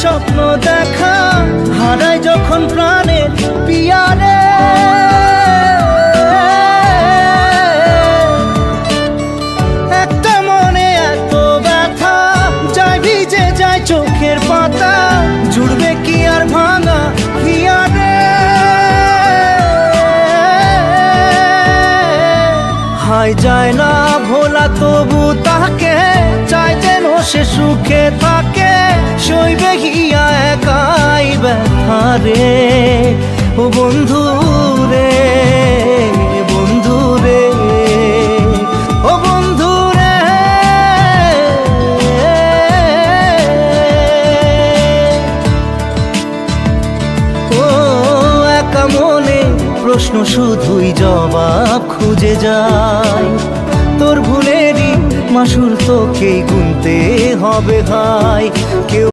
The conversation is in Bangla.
স্বপ্ন দেখা, হারাই যখন প্রাণের পিয়ারে। একটা মনে এত ব্যথা, যায় ভিজে যায় চোখের পাতা, জুড়বে কি আর ভাঙা হিয়ারে। হায় যায় না ভোলা তবু তাকে, চাই যেন সে সুখে থাকে, সইবে গিয়া একাই ব্যথা রে। ও বন্ধু রে, বন্ধু রে, ও বন্ধু রে। ও একা মনে প্রশ্ন শুধুই জবাব খুঁজে যায়, তোর ভুলেরই মাসুল তোকেই গুনতে হবে ভাই। কেউ